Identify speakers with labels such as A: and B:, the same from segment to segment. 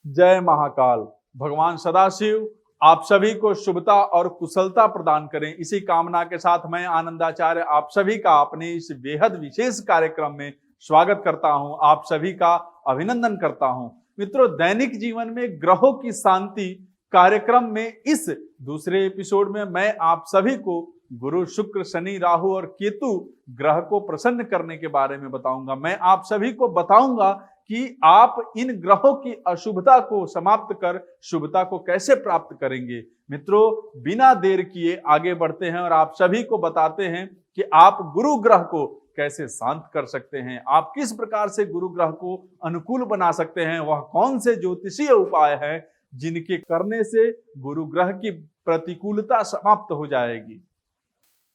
A: जय महाकाल। भगवान सदाशिव आप सभी को शुभता और कुशलता प्रदान करें, इसी कामना के साथ मैं आनंदाचार्य आप सभी का अपने इस बेहद विशेष कार्यक्रम में स्वागत करता हूं, आप सभी का अभिनंदन करता हूं। मित्रों, दैनिक जीवन में ग्रहों की शांति कार्यक्रम में इस दूसरे एपिसोड में मैं आप सभी को गुरु, शुक्र, शनि, राहु और केतु ग्रह को प्रसन्न करने के बारे में बताऊंगा। मैं आप सभी को बताऊंगा कि आप इन ग्रहों की अशुभता को समाप्त कर शुभता को कैसे प्राप्त करेंगे। मित्रों, बिना देर किए आगे बढ़ते हैं और आप सभी को बताते हैं कि आप गुरु ग्रह को कैसे शांत कर सकते हैं, आप किस प्रकार से गुरु ग्रह को अनुकूल बना सकते हैं, वह कौन से ज्योतिषीय उपाय हैं जिनके करने से गुरु ग्रह की प्रतिकूलता समाप्त हो जाएगी।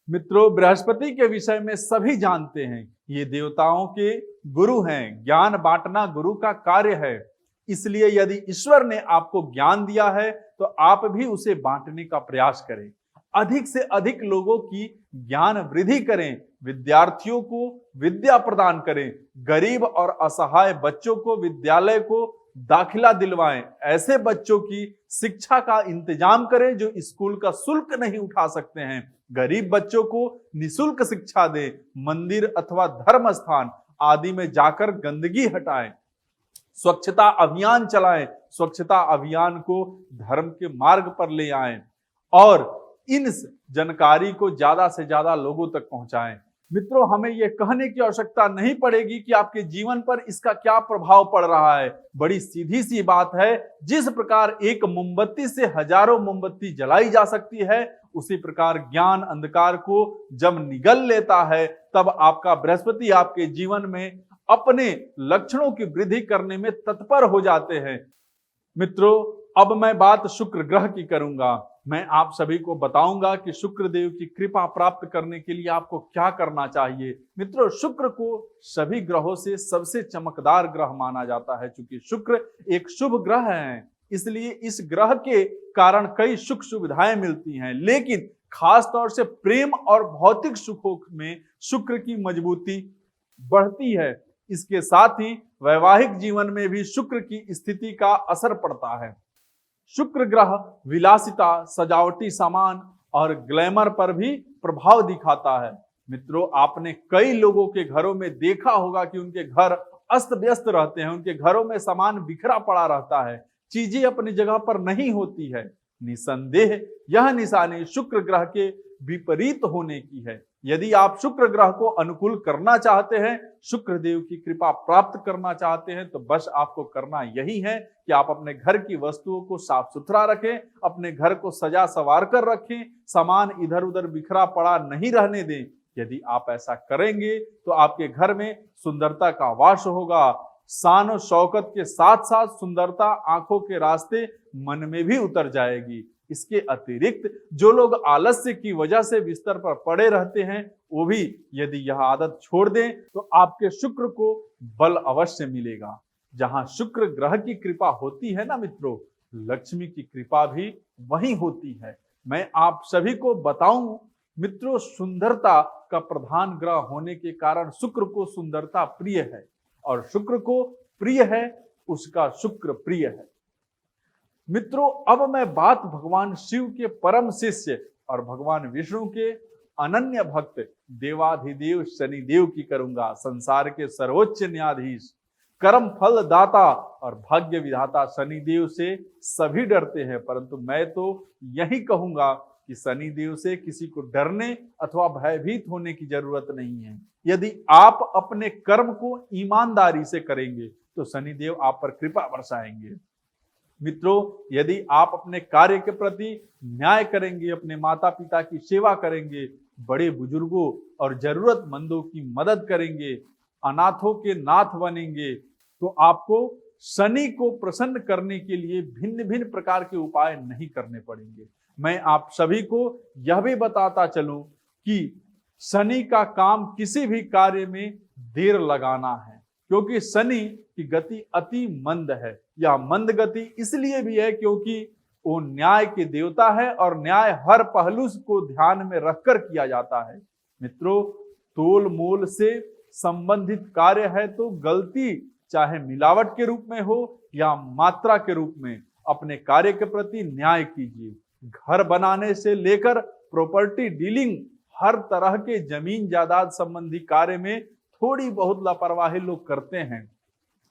A: मित्रों, बृहस्पति के विषय में सभी जानते हैं, ये देवताओं के गुरु हैं, ज्ञान बांटना गुरु का कार्य है। इसलिए यदि ईश्वर ने आपको ज्ञान दिया है तो आप भी उसे बांटने का प्रयास करें, अधिक से अधिक लोगों की ज्ञान वृद्धि करें, विद्यार्थियों को विद्या प्रदान करें, गरीब और असहाय बच्चों को विद्यालय को दाखिला दिलवाएं, ऐसे बच्चों की शिक्षा का इंतजाम करें जो स्कूल का शुल्क नहीं उठा सकते हैं, गरीब बच्चों को निशुल्क शिक्षा दें, मंदिर अथवा धर्म स्थान आदि में जाकर गंदगी हटाएं, स्वच्छता अभियान चलाएं, स्वच्छता अभियान को धर्म के मार्ग पर ले आएं और इन जानकारी को ज्यादा से ज्यादा लोगों तक पहुंचाएं। मित्रों, हमें यह कहने की आवश्यकता नहीं पड़ेगी कि आपके जीवन पर इसका क्या प्रभाव पड़ रहा है। बड़ी सीधी सी बात है, जिस प्रकार एक मोमबत्ती से हजारों मोमबत्ती जलाई जा सकती है, उसी प्रकार ज्ञान अंधकार को जब निगल लेता है तब आपका बृहस्पति आपके जीवन में अपने लक्षणों की वृद्धि करने में तत्पर हो जाते हैं। मित्रों, अब मैं बात शुक्र ग्रह की करूंगा। मैं आप सभी को बताऊंगा कि शुक्र देव की कृपा प्राप्त करने के लिए आपको क्या करना चाहिए। मित्रों, शुक्र को सभी ग्रहों से सबसे चमकदार ग्रह माना जाता है। चूंकि शुक्र एक शुभ ग्रह है, इसलिए इस ग्रह के कारण कई सुख सुविधाएं मिलती हैं, लेकिन खास तौर से प्रेम और भौतिक सुखों में शुक्र की मजबूती बढ़ती है। इसके साथ ही वैवाहिक जीवन में भी शुक्र की स्थिति का असर पड़ता है। शुक्र ग्रह विलासिता, सजावटी सामान और ग्लैमर पर भी प्रभाव दिखाता है। मित्रों, आपने कई लोगों के घरों में देखा होगा कि उनके घर अस्त व्यस्त रहते हैं, उनके घरों में सामान बिखरा पड़ा रहता है, चीजें अपनी जगह पर नहीं होती है। निसंदेह यह निशानी शुक्र ग्रह के विपरीत होने की है। यदि आप शुक्र ग्रह को अनुकूल करना चाहते हैं, शुक्र देव की कृपा प्राप्त करना चाहते हैं, तो बस आपको करना यही है कि आप अपने घर की वस्तुओं को साफ सुथरा रखें, अपने घर को सजा संवार कर रखें, सामान इधर उधर बिखरा पड़ा नहीं रहने दें। यदि आप ऐसा करेंगे तो आपके घर में सुंदरता का वास होगा। शान और शौकत के साथ साथ सुंदरता आंखों के रास्ते मन में भी उतर जाएगी। इसके अतिरिक्त जो लोग आलस्य की वजह से बिस्तर पर पड़े रहते हैं, वो भी यदि यह आदत छोड़ दें तो आपके शुक्र को बल अवश्य मिलेगा। जहां शुक्र ग्रह की कृपा होती है ना मित्रों, लक्ष्मी की कृपा भी वहीं होती है। मैं आप सभी को बताऊं मित्रों, सुंदरता का प्रधान ग्रह होने के कारण शुक्र को सुंदरता प्रिय है और शुक्र को प्रिय है उसका शुक्र प्रिय है। मित्रों, अब मैं बात भगवान शिव के परम शिष्य और भगवान विष्णु के अनन्य भक्त देवाधिदेव शनिदेव की करूंगा। संसार के सर्वोच्च न्यायाधीश, कर्म फल दाता और भाग्य विधाता शनिदेव से सभी डरते हैं, परंतु मैं तो यही कहूंगा कि शनिदेव से किसी को डरने अथवा भयभीत होने की जरूरत नहीं है। यदि आप अपने कर्म को ईमानदारी से करेंगे तो शनिदेव आप पर कृपा बरसाएंगे। मित्रों, यदि आप अपने कार्य के प्रति न्याय करेंगे, अपने माता पिता की सेवा करेंगे, बड़े बुजुर्गों और जरूरतमंदों की मदद करेंगे, अनाथों के नाथ बनेंगे, तो आपको शनि को प्रसन्न करने के लिए भिन्न भिन्न प्रकार के उपाय नहीं करने पड़ेंगे। मैं आप सभी को यह भी बताता चलूं कि शनि का काम किसी भी कार्य में देर लगाना है, क्योंकि शनि की गति अति मंद है। यह मंद गति इसलिए भी है क्योंकि वो न्याय के देवता है और न्याय हर पहलू को ध्यान में रखकर किया जाता है। मित्रों, तोल मोल से संबंधित कार्य है तो गलती चाहे मिलावट के रूप में हो या मात्रा के रूप में अपने कार्य के प्रति न्याय कीजिए। घर बनाने से लेकर प्रॉपर्टी डीलिंग, हर तरह के जमीन जायदाद संबंधी कार्य में थोड़ी बहुत लापरवाही लोग करते हैं,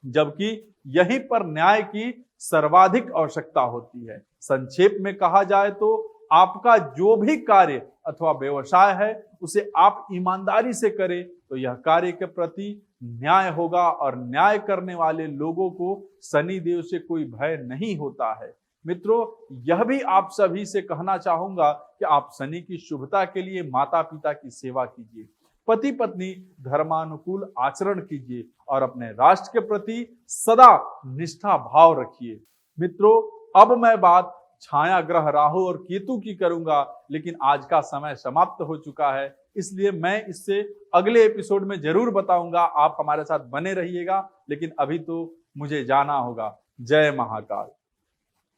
A: जबकि यहीं पर न्याय की सर्वाधिक आवश्यकता होती है। संक्षेप में कहा जाए तो आपका जो भी कार्य अथवा व्यवसाय है उसे आप ईमानदारी से करें तो यह कार्य के प्रति न्याय होगा, और न्याय करने वाले लोगों को शनि देव से कोई भय नहीं होता है। मित्रों, यह भी आप सभी से कहना चाहूंगा कि आप शनि की शुभता के लिए माता पिता की सेवा कीजिए, पति पत्नी धर्मानुकूल आचरण कीजिए और अपने राष्ट्र के प्रति सदा निष्ठा भाव रखिए। मित्रों, अब मैं बात छाया ग्रह राहु और केतु की करूंगा, लेकिन आज का समय समाप्त हो चुका है, इसलिए मैं इससे अगले एपिसोड में जरूर बताऊंगा। आप हमारे साथ बने रहिएगा, लेकिन अभी तो मुझे जाना होगा। जय महाकाल।